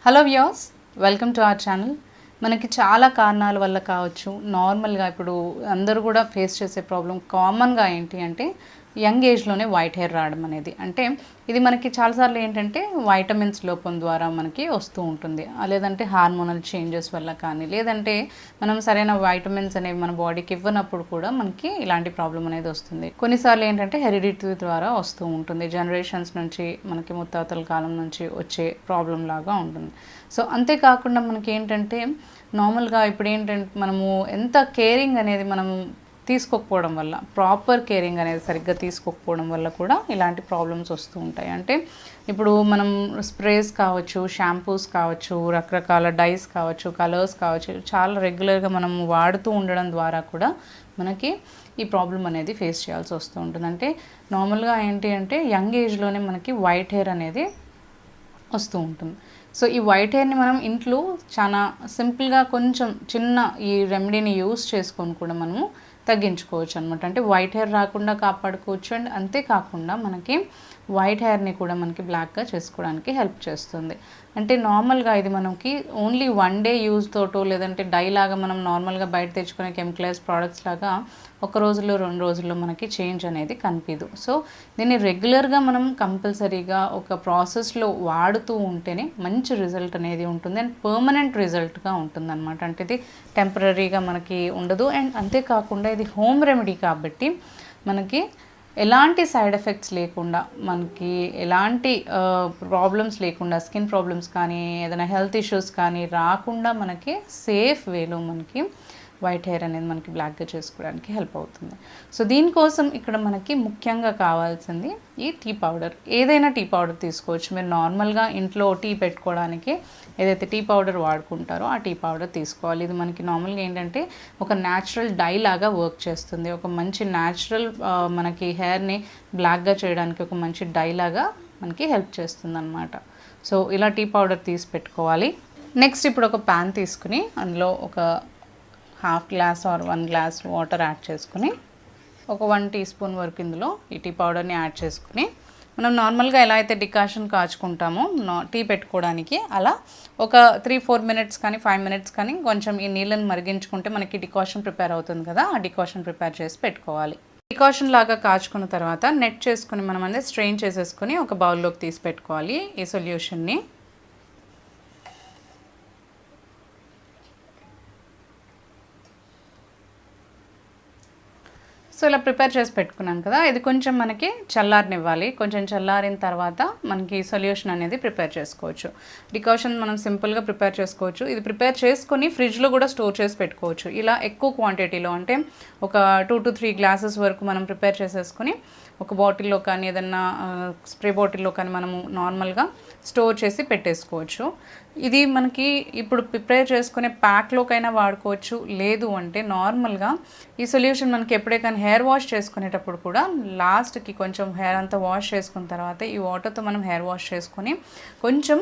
Hello viewers, welcome to our channel. మనకి చాలా కారణాల వల్ల కావచ్చు, నార్మల్గా ఇప్పుడు అందరూ కూడా ఫేస్ చేసే ప్రాబ్లం కామన్గా ఏంటి అంటే యంగ్ ఏజ్లోనే వైట్ హెయిర్ రావడం అనేది. అంటే ఇది మనకి చాలాసార్లు ఏంటంటే వైటమిన్స్ లోపం ద్వారా మనకి వస్తూ ఉంటుంది, లేదంటే హార్మోనల్ చేంజెస్ వల్ల కానీ, లేదంటే మనం సరైన వైటమిన్స్ అనేవి మన బాడీకి ఇవ్వనప్పుడు కూడా మనకి ఇలాంటి ప్రాబ్లం అనేది వస్తుంది. కొన్నిసార్లు ఏంటంటే హెరిడిటరీ ద్వారా వస్తూ ఉంటుంది, జనరేషన్స్ నుంచి మనకి ముత్తాతల కాలం నుంచి వచ్చే ప్రాబ్లం లాగా ఉంటుంది. సో అంతేకాకుండా మనకి ఏంటంటే నార్మల్గా ఇప్పుడు ఏంటంటే మనము ఎంత కేరింగ్ అనేది మనము తీసుకోకపోవడం వల్ల, ప్రాపర్ కేరింగ్ అనేది సరిగ్గా తీసుకోకపోవడం వల్ల కూడా ఇలాంటి ప్రాబ్లమ్స్ వస్తూ ఉంటాయి. అంటే ఇప్పుడు మనం స్ప్రేస్ కావచ్చు, షాంపూస్ కావచ్చు, రకరకాల డైస్ కావచ్చు, కలర్స్ కావచ్చు, చాలా రెగ్యులర్గా మనం వాడుతూ ఉండడం ద్వారా కూడా మనకి ఈ ప్రాబ్లం అనేది ఫేస్ చేయాల్సి వస్తూ ఉంటుంది. అంటే నార్మల్గా ఏంటి అంటే యంగ్ ఏజ్లోనే మనకి వైట్ హెయిర్ అనేది వస్తూ ఉంటుంది. సో ఈ వైట్ హెయిర్ని మనం ఇంట్లో చాలా సింపుల్గా కొంచెం చిన్న ఈ రెమెడీని యూస్ చేసుకొని కూడా మనము తగ్గించుకోవచ్చు అనమాట. అంటే వైట్ హెయిర్ రాకుండా కాపాడుకోవచ్చు. అండ్ అంతేకాకుండా మనకి వైట్ హెయిర్ని కూడా మనకి బ్లాక్గా చేసుకోవడానికి హెల్ప్ చేస్తుంది. అంటే నార్మల్గా ఇది మనకి ఓన్లీ వన్ డే యూజ్ తోటో, లేదంటే డై లాగా మనం నార్మల్గా బయట తెచ్చుకునే కెమికలైజ్ ప్రోడక్ట్స్ లాగా ఒక రోజులో 2 రోజుల్లో మనకి చేంజ్ అనేది కనిపించదు. సో దీన్ని రెగ్యులర్గా మనం కంపల్సరీగా ఒక ప్రాసెస్లో వాడుతూ ఉంటేనే మంచి రిజల్ట్ అనేది ఉంటుంది, అండ్ పర్మనెంట్ రిజల్ట్గా ఉంటుంది అనమాట. అంటే ఇది టెంపరీగా మనకి ఉండదు. అండ్ అంతేకాకుండా ఇది హోమ్ రెమెడీ కాబట్టి మనకి ఎలాంటి సైడ్ ఎఫెక్ట్స్ లేకుండా, మనకి ఎలాంటి ప్రాబ్లమ్స్ లేకుండా, స్కిన్ ప్రాబ్లమ్స్ కానీ ఏదైనా హెల్త్ ఇష్యూస్ కానీ రాకుండా మనకి సేఫ్ వేలో మనకి వైట్ హెయిర్ అనేది మనకి బ్లాక్గా చేసుకోవడానికి హెల్ప్ అవుతుంది. సో దీనికోసం ఇక్కడ మనకి ముఖ్యంగా కావాల్సింది ఈ టీ పౌడర్. ఏదైనా టీ పౌడర్ తీసుకోవచ్చు. మీరు నార్మల్గా ఇంట్లో టీ పెట్టుకోవడానికి ఏదైతే టీ పౌడర్ వాడుకుంటారో ఆ టీ పౌడర్ తీసుకోవాలి. ఇది మనకి నార్మల్గా ఏంటంటే ఒక న్యాచురల్ డై లాగా వర్క్ చేస్తుంది. ఒక మంచి న్యాచురల్ మనకి హెయిర్ని బ్లాక్గా చేయడానికి ఒక మంచి డై లాగా మనకి హెల్ప్ చేస్తుంది అన్నమాట. సో ఇలా టీ పౌడర్ తీసి పెట్టుకోవాలి. నెక్స్ట్ ఇప్పుడు ఒక ప్యాన్ తీసుకుని అందులో ఒక ½ glass are 1 glass water add చేసుకుని ఒక 1 టీ స్పూన్ వరకు ఇందులో ఈ టీ పౌడర్ని యాడ్ చేసుకుని మనం నార్మల్గా ఎలా అయితే డికాషన్ కాచుకుంటామో టీ పెట్టుకోవడానికి అలా ఒక 3-4 మినిట్స్ కానీ 5 మినిట్స్ కానీ కొంచెం ఈ నీళ్ళని మరిగించుకుంటే మనకి డికాషన్ ప్రిపేర్ అవుతుంది కదా, ఆ డికాషన్ ప్రిపేర్ చేసి పెట్టుకోవాలి. డికాషన్ లాగా కాచుకున్న తర్వాత నెట్ చేసుకుని మనం అనేది స్ట్రెయిన్ చేసేసుకుని ఒక బౌల్లోకి తీసి పెట్టుకోవాలి ఈ సొల్యూషన్ని. సో ఇలా ప్రిపేర్ చేసి పెట్టుకున్నాం కదా, ఇది కొంచెం మనకి చల్లారనివ్వాలి. కొంచెం చల్లారిన తర్వాత మనకి సొల్యూషన్ అనేది ప్రిపేర్ చేసుకోవచ్చు. డికాషన్ మనం సింపుల్గా ప్రిపేర్ చేసుకోవచ్చు. ఇది ప్రిపేర్ చేసుకొని ఫ్రిడ్జ్లో కూడా స్టోర్ చేసి పెట్టుకోవచ్చు. ఇలా ఎక్కువ క్వాంటిటీలో అంటే ఒక 2 to 3 గ్లాసెస్ వరకు మనం ప్రిపేర్ చేసేసుకొని ఒక బాటిల్లో కానీ ఏదన్నా స్ప్రే బాటిల్లో కానీ మనము నార్మల్గా స్టోర్ చేసి పెట్టేసుకోవచ్చు. ఇది మనకి ఇప్పుడు ప్రిపేర్ చేసుకునే ప్యాక్లోకైనా వాడుకోవచ్చు. లేదు అంటే నార్మల్గా ఈ సొల్యూషన్ మనకి ఎప్పుడే కానీ హెయిర్ వాష్ చేసుకునేటప్పుడు కూడా లాస్ట్కి కొంచెం హెయిర్ అంతా వాష్ చేసుకున్న తర్వాత ఈ వాటర్తో మనం హెయిర్ వాష్ చేసుకొని కొంచెం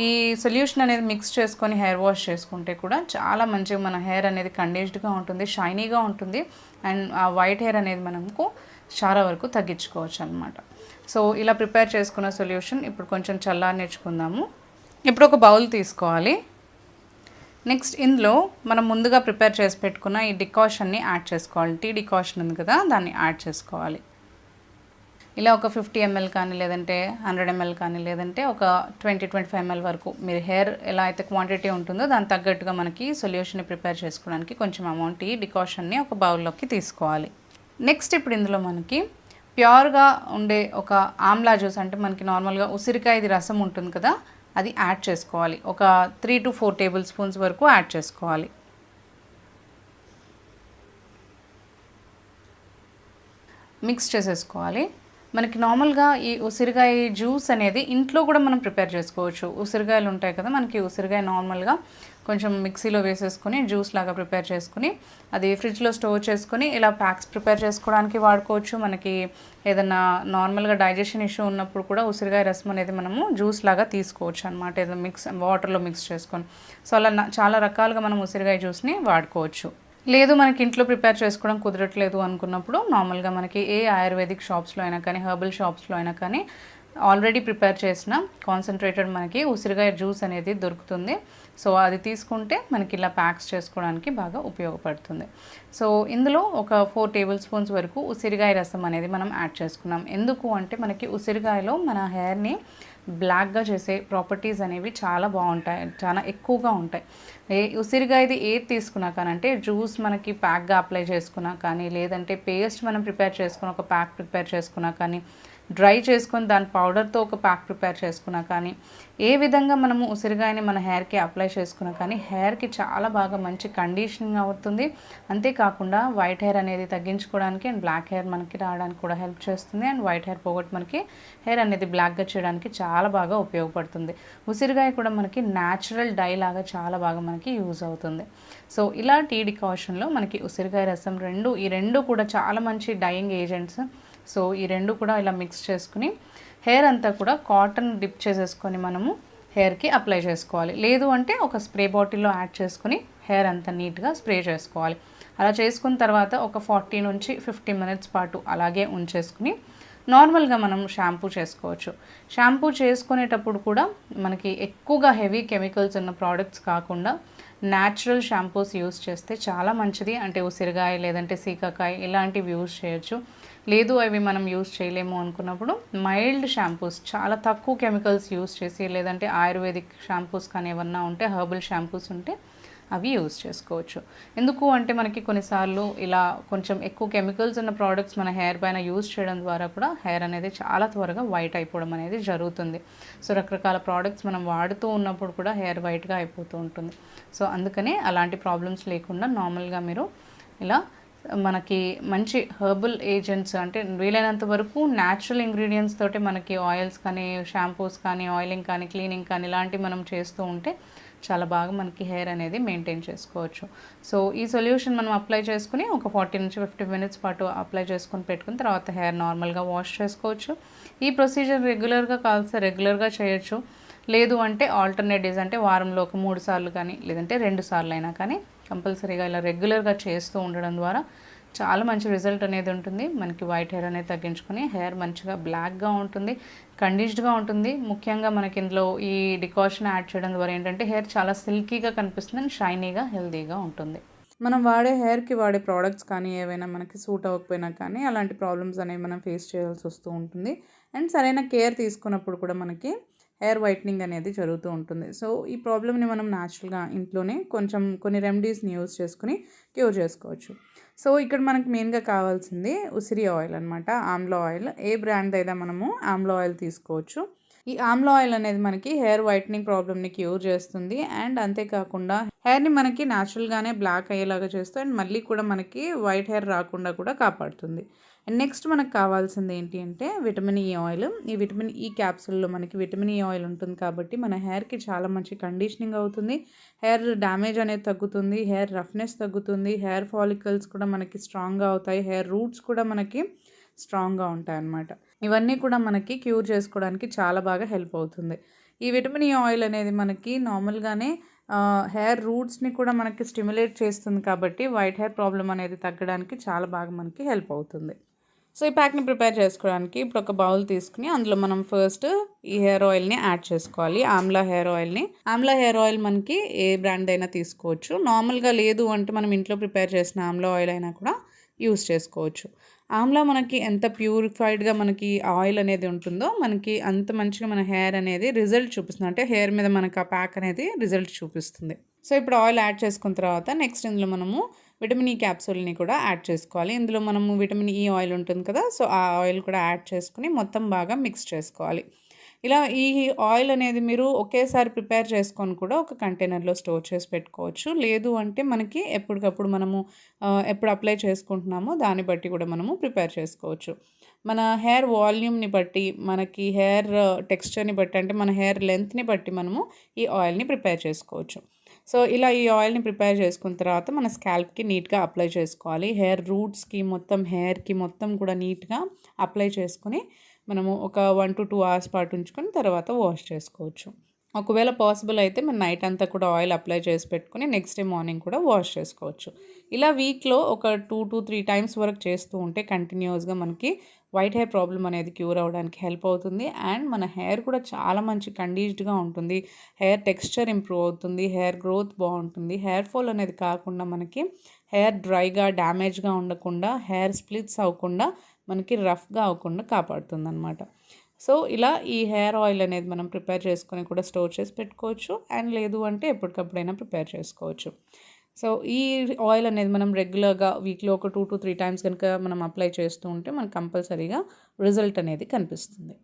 ఈ సొల్యూషన్ అనేది మిక్స్ చేసుకొని హెయిర్ వాష్ చేసుకుంటే కూడా చాలా మంచిగా మన హెయిర్ అనేది కండిషన్డ్గా ఉంటుంది, షైనీగా ఉంటుంది. అండ్ ఆ వైట్ హెయిర్ అనేది మనకు చాలా వరకు తగ్గించుకోవచ్చు అనమాట. సో ఇలా ప్రిపేర్ చేసుకున్న సొల్యూషన్ ఇప్పుడు కొంచెం చల్లారనిచ్చుకుందాము. ఇప్పుడు ఒక బౌల్ తీసుకోవాలి. నెక్స్ట్ ఇందులో మనం ముందుగా ప్రిపేర్ చేసి పెట్టుకున్న ఈ డికాషన్ని యాడ్ చేసుకోవాలి. టీ డికాషన్ ఉంది కదా, దాన్ని యాడ్ చేసుకోవాలి. ఇలా ఒక 50 ml కానీ, లేదంటే 100 ml కానీ, లేదంటే ఒక 20-25 ml వరకు మీరు హెయిర్ ఎలా అయితే క్వాంటిటీ ఉంటుందో దానికి తగ్గట్టుగా మనకి సొల్యూషన్ని ప్రిపేర్ చేసుకోవడానికి కొంచెం అమౌంట్ ఈ డికాషన్ని ఒక బౌల్లోకి తీసుకోవాలి. నెక్స్ట్ ఇప్పుడు ఇందులో మనకి ప్యూర్గా ఉండే ఒక ఆమ్లా జ్యూస్, అంటే మనకి నార్మల్గా ఉసిరికాయది రసం ఉంటుంది కదా, అది యాడ్ చేసుకోవాలి. ఒక 3 to 4 టేబుల్ స్పూన్స్ వరకు యాడ్ చేసుకోవాలి. మిక్స్ చేసేసుకోవాలి. మనకి నార్మల్గా ఈ ఉసిరికాయ జ్యూస్ అనేది ఇంట్లో కూడా మనం ప్రిపేర్ చేసుకోవచ్చు. ఉసిరికాయలు ఉంటాయి కదా, మనకి ఉసిరికాయ నార్మల్గా కొంచెం మిక్సీలో వేసేసుకొని జ్యూస్ లాగా ప్రిపేర్ చేసుకుని అది ఫ్రిడ్జ్లో స్టోర్ చేసుకొని ఇలా ప్యాక్స్ ప్రిపేర్ చేసుకోవడానికి వాడుకోవచ్చు. మనకి ఏదైనా నార్మల్గా డైజెషన్ ఇష్యూ ఉన్నప్పుడు కూడా ఉసిరికాయ రసం అనేది మనము జ్యూస్ లాగా తీసుకోవచ్చు అనమాట, ఏదైనా వాటర్లో మిక్స్ చేసుకొని. సో అలా చాలా రకాలుగా మనం ఉసిరికాయ జ్యూస్ని వాడుకోవచ్చు. లేదు మనకి ఇంట్లో ప్రిపేర్ చేసుకోవడం కుదరట్లేదు అనుకున్నప్పుడు నార్మల్గా మనకి ఏ ఆయుర్వేదిక్ షాప్స్లో అయినా కానీ, హెర్బల్ షాప్స్లో అయినా కానీ ఆల్రెడీ ప్రిపేర్ చేసిన కాన్సన్ట్రేటెడ్ మనకి ఉసిరికాయ జ్యూస్ అనేది దొరుకుతుంది. సో అది తీసుకుంటే మనకి ఇలా ప్యాక్స్ చేసుకోవడానికి బాగా ఉపయోగపడుతుంది. సో ఇందులో ఒక 4 టేబుల్ స్పూన్స్ వరకు ఉసిరికాయ రసం అనేది మనం యాడ్ చేసుకున్నాం. ఎందుకు అంటే మనకి ఉసిరికాయలో మన హెయిర్ని బ్లాక్గా చేసే ప్రాపర్టీస్ అనేవి చాలా బాగుంటాయి, చాలా ఎక్కువగా ఉంటాయి. ఉసిరికాయది ఏది తీసుకున్నా కానీ, అంటే జ్యూస్ మనకి ప్యాక్గా అప్లై చేసుకున్నా కానీ, లేదంటే పేస్ట్ మనం ప్రిపేర్ చేసుకుని ఒక ప్యాక్ ప్రిపేర్ చేసుకున్నా కానీ, డ్రై చేసుకొని దాని పౌడర్తో ఒక ప్యాక్ ప్రిపేర్ చేసుకున్నా కానీ, ఏ విధంగా మనము ఉసిరికాయని మన హెయిర్కి అప్లై చేసుకున్నా కానీ హెయిర్కి చాలా బాగా మంచి కండిషనింగ్ అవుతుంది. అంతేకాకుండా వైట్ హెయిర్ అనేది తగ్గించుకోవడానికి అండ్ బ్లాక్ హెయిర్ మనకి రావడానికి కూడా హెల్ప్ చేస్తుంది. అండ్ వైట్ హెయిర్ పోగొట్టి మనకి హెయిర్ అనేది బ్లాక్గా చేయడానికి చాలా బాగా ఉపయోగపడుతుంది. ఉసిరికాయ కూడా మనకి న్యాచురల్ డై లాగా చాలా బాగా మనకి యూజ్ అవుతుంది. సో ఇలా టీ డికాషన్లో మనకి ఉసిరికాయ రసం ఈ రెండు కూడా చాలా మంచి డైయింగ్ ఏజెంట్స్. సో ఈ రెండు కూడా ఇలా మిక్స్ చేసుకుని హెయిర్ అంతా కూడా కాటన్ డిప్ చేసేసుకొని మనము హెయిర్కి అప్లై చేసుకోవాలి. లేదు అంటే ఒక స్ప్రే బాటిల్లో యాడ్ చేసుకుని హెయిర్ అంతా నీట్గా స్ప్రే చేసుకోవాలి. అలా చేసుకున్న తర్వాత ఒక 40 నుంచి 50 మినిట్స్ పాటు అలాగే ఉంచేసుకుని నార్మల్గా మనం షాంపూ చేసుకోవచ్చు. షాంపూ చేసుకునేటప్పుడు కూడా మనకి ఎక్కువగా హెవీ కెమికల్స్ ఉన్న ప్రోడక్ట్స్ కాకుండా న్యాచురల్ షాంపూస్ యూస్ చేస్తే చాలా మంచిది. అంటే ఉసిరికాయ లేదంటే సీకాకాయ ఇలాంటివి యూస్ చేయొచ్చు. లేదు అవి మనం యూస్ చేయలేము అనుకున్నప్పుడు మైల్డ్ షాంపూస్ చాలా తక్కువ కెమికల్స్ యూస్ చేసి, లేదంటే ఆయుర్వేదిక్ షాంపూస్ కానీ ఏమన్నా ఉంటే, హెర్బల్ షాంపూస్ ఉంటే అవి యూస్ చేసుకోవచ్చు. ఎందుకు అంటే మనకి కొన్నిసార్లు ఇలా కొంచెం ఎక్కువ కెమికల్స్ ఉన్న ప్రోడక్ట్స్ మన హెయిర్ పైన యూస్ చేయడం ద్వారా కూడా హెయిర్ అనేది చాలా త్వరగా వైట్ అయిపోవడం అనేది జరుగుతుంది. సో రకరకాల ప్రోడక్ట్స్ మనం వాడుతూ ఉన్నప్పుడు కూడా హెయిర్ వైట్గా అయిపోతూ ఉంటుంది. సో అందుకనే అలాంటి ప్రాబ్లమ్స్ లేకుండా నార్మల్గా మీరు ఇలా మనకి మంచి హెర్బల్ ఏజెంట్స్, అంటే వీలైనంత వరకు న్యాచురల్ ఇంగ్రీడియంట్స్ తోటి మనకి ఆయిల్స్ కానీ, షాంపూస్ కానీ, ఆయిలింగ్ కానీ, క్లీనింగ్ కానీ ఇలాంటివి మనం చేస్తూ ఉంటే చాలా బాగా మనకి హెయిర్ అనేది మెయింటైన్ చేసుకోవచ్చు. సో ఈ సొల్యూషన్ మనం అప్లై చేసుకుని ఒక 40 నుంచి 50 మినిట్స్ పాటు అప్లై చేసుకుని పెట్టుకుని తర్వాత హెయిర్ నార్మల్గా వాష్ చేసుకోవచ్చు. ఈ ప్రొసీజర్ రెగ్యులర్గా కాల్స్తే రెగ్యులర్గా చేయొచ్చు. లేదు అంటే ఆల్టర్నేట్ డేస్, అంటే వారంలో ఒక 3 సార్లు కానీ లేదంటే 2 సార్లు అయినా కానీ కంపల్సరీగా ఇలా రెగ్యులర్గా చేస్తూ ఉండడం ద్వారా చాలా మంచి రిజల్ట్ అనేది ఉంటుంది. మనకి వైట్ హెయిర్ అనేది తగ్గించుకొని హెయిర్ మంచిగా బ్లాక్గా ఉంటుంది, కండిషన్డ్గా ఉంటుంది. ముఖ్యంగా మనకి ఇందులో ఈ డికాషన్ యాడ్ చేయడం ద్వారా ఏంటంటే హెయిర్ చాలా సిల్కీగా కనిపిస్తుంది అండ్ షైనీగా, హెల్తీగా ఉంటుంది. మనం హెయిర్కి వాడే ప్రోడక్ట్స్ కానీ ఏవైనా మనకి సూట్ అవ్వకపోయినా కానీ అలాంటి ప్రాబ్లమ్స్ అనేవి మనం ఫేస్ చేయాల్సి వస్తూ ఉంటుంది. అండ్ సరైన కేర్ తీసుకున్నప్పుడు కూడా మనకి హెయిర్ వైట్నింగ్ అనేది జరుగుతూ ఉంటుంది. సో ఈ ప్రాబ్లమ్ని మనం న్యాచురల్గా ఇంట్లోనే కొన్ని రెమెడీస్ని యూజ్ చేసుకుని క్యూర్ చేసుకోవచ్చు. సో ఇక్కడ మనకి మెయిన్గా కావాల్సింది ఉసిరి ఆయిల్ అనమాట, ఆమ్లా ఆయిల్. ఏ బ్రాండ్ అయినా మనము ఆమ్లా ఆయిల్ తీసుకోవచ్చు. ఈ ఆమ్లా ఆయిల్ అనేది మనకి హెయిర్ వైట్నింగ్ ప్రాబ్లమ్ని క్యూర్ చేస్తుంది. అండ్ అంతేకాకుండా హెయిర్ని మనకి న్యాచురల్గానే బ్లాక్ అయ్యేలాగా చేస్తుంది. అండ్ మళ్ళీ కూడా మనకి వైట్ హెయిర్ రాకుండా కూడా కాపాడుతుంది. అండ్ నెక్స్ట్ మనకు కావాల్సింది ఏంటి అంటే విటమిన్ ఈ ఆయిల్. ఈ విటమిన్ ఈ క్యాప్సూల్లో మనకి విటమిన్ ఈ ఆయిల్ ఉంటుంది కాబట్టి మన హెయిర్కి చాలా మంచి కండిషనింగ్ అవుతుంది. హెయిర్ డ్యామేజ్ అనేది తగ్గుతుంది, హెయిర్ రఫ్నెస్ తగ్గుతుంది, హెయిర్ ఫాలికల్స్ కూడా మనకి స్ట్రాంగ్గా అవుతాయి, హెయిర్ రూట్స్ కూడా మనకి స్ట్రాంగ్గా ఉంటాయి అన్నమాట. ఇవన్నీ కూడా మనకి క్యూర్ చేసుకోవడానికి చాలా బాగా హెల్ప్ అవుతుంది. ఈ విటమిన్ ఈ ఆయిల్ అనేది మనకి నార్మల్గానే హెయిర్ రూట్స్ని కూడా మనకి స్టిమ్యులేట్ చేస్తుంది కాబట్టి వైట్ హెయిర్ ప్రాబ్లం అనేది తగ్గడానికి చాలా బాగా మనకి హెల్ప్ అవుతుంది. సో ఈ ప్యాక్ని ప్రిపేర్ చేసుకోవడానికి ఇప్పుడు ఒక బౌల్ తీసుకుని అందులో మనం ఫస్ట్ ఈ హెయిర్ ఆయిల్ని యాడ్ చేసుకోవాలి. ఆమ్లా హెయిర్ ఆయిల్ని. ఆమ్లా హెయిర్ ఆయిల్ మనకి ఏ బ్రాండ్ అయినా తీసుకోవచ్చు. నార్మల్గా లేదు అంటే మనం ఇంట్లో ప్రిపేర్ చేసిన ఆమ్లా ఆయిల్ అయినా కూడా యూస్ చేసుకోవచ్చు. ఆమ్లా మనకి ఎంత ప్యూరిఫైడ్గా మనకి ఆయిల్ అనేది ఉంటుందో మనకి అంత మంచిగా మన హెయిర్ అనేది రిజల్ట్ చూపిస్తుంది. అంటే హెయిర్ మీద మనకు ఆ ప్యాక్ అనేది రిజల్ట్ చూపిస్తుంది. సో ఇప్పుడు ఆయిల్ యాడ్ చేసుకున్న తర్వాత నెక్స్ట్ ఇందులో మనము విటమిన్ ఈ క్యాప్సూల్ని కూడా యాడ్ చేసుకోవాలి. ఇందులో మనము విటమిన్ ఈ ఆయిల్ ఉంటుంది కదా, సో ఆ ఆయిల్ కూడా యాడ్ చేసుకుని మొత్తం బాగా మిక్స్ చేసుకోవాలి. ఇలా ఈ ఆయిల్ అనేది మీరు ఒకేసారి ప్రిపేర్ చేసుకొని కూడా ఒక కంటైనర్లో స్టోర్ చేసి పెట్టుకోవచ్చు. లేదు అంటే మనకి ఎప్పటికప్పుడు మనము ఎప్పుడు అప్లై చేసుకుంటున్నామో దాన్ని బట్టి కూడా మనము ప్రిపేర్ చేసుకోవచ్చు. మన హెయిర్ వాల్యూమ్ని బట్టి, మనకి హెయిర్ టెక్స్చర్ని బట్టి, అంటే మన హెయిర్ లెంత్ని బట్టి మనము ఈ ఆయిల్ని ప్రిపేర్ చేసుకోవచ్చు. సో ఇలా ఈ ఆయిల్ని ప్రిపేర్ చేసుకున్న తర్వాత మన స్కాల్ప్కి నీట్గా అప్లై చేసుకోవాలి. హెయిర్ రూట్స్కి మొత్తం హెయిర్కి మొత్తం కూడా నీట్గా అప్లై చేసుకొని మనము ఒక 1 to 2 అవర్స్ పాటు ఉంచుకొని తర్వాత వాష్ చేసుకోవచ్చు. ఒకవేళ పాసిబుల్ అయితే మనం నైట్ అంతా కూడా ఆయిల్ అప్లై చేసి పెట్టుకొని నెక్స్ట్ డే మార్నింగ్ కూడా వాష్ చేసుకోవచ్చు. ఇలా వీక్లో ఒక 2 to 3 టైమ్స్ వరకు చేస్తూ ఉంటే కంటిన్యూస్గా మనకి వైట్ హెయిర్ ప్రాబ్లమ్ అనేది క్యూర్ అవ్వడానికి హెల్ప్ అవుతుంది. అండ్ మన హెయిర్ కూడా చాలా మంచి కండీష్డ్గా ఉంటుంది. హెయిర్ టెక్స్చర్ ఇంప్రూవ్ అవుతుంది. హెయిర్ గ్రోత్ బాగుంటుంది. హెయిర్ ఫాల్ అనేది కాకుండా మనకి హెయిర్ డ్రైగా డ్యామేజ్గా ఉండకుండా, హెయిర్ స్ప్లిట్స్ అవ్వకుండా, మనకి రఫ్గా అవ్వకుండా కాపాడుతుంది అనమాట. సో ఇలా ఈ హెయిర్ ఆయిల్ అనేది మనం ప్రిపేర్ చేసుకొని కూడా స్టోర్ చేసి పెట్టుకోవచ్చు. అండ్ లేదు అంటే ఎప్పటికప్పుడైనా ప్రిపేర్ చేసుకోవచ్చు. సో ఈ ఆయిల్ అనేది మనం రెగ్యులర్గా వీక్లో ఒక 2 to 3 టైమ్స్ కనుక మనం అప్లై చేస్తూ ఉంటే మనకు కంపల్సరీగా రిజల్ట్ అనేది కనిపిస్తుంది.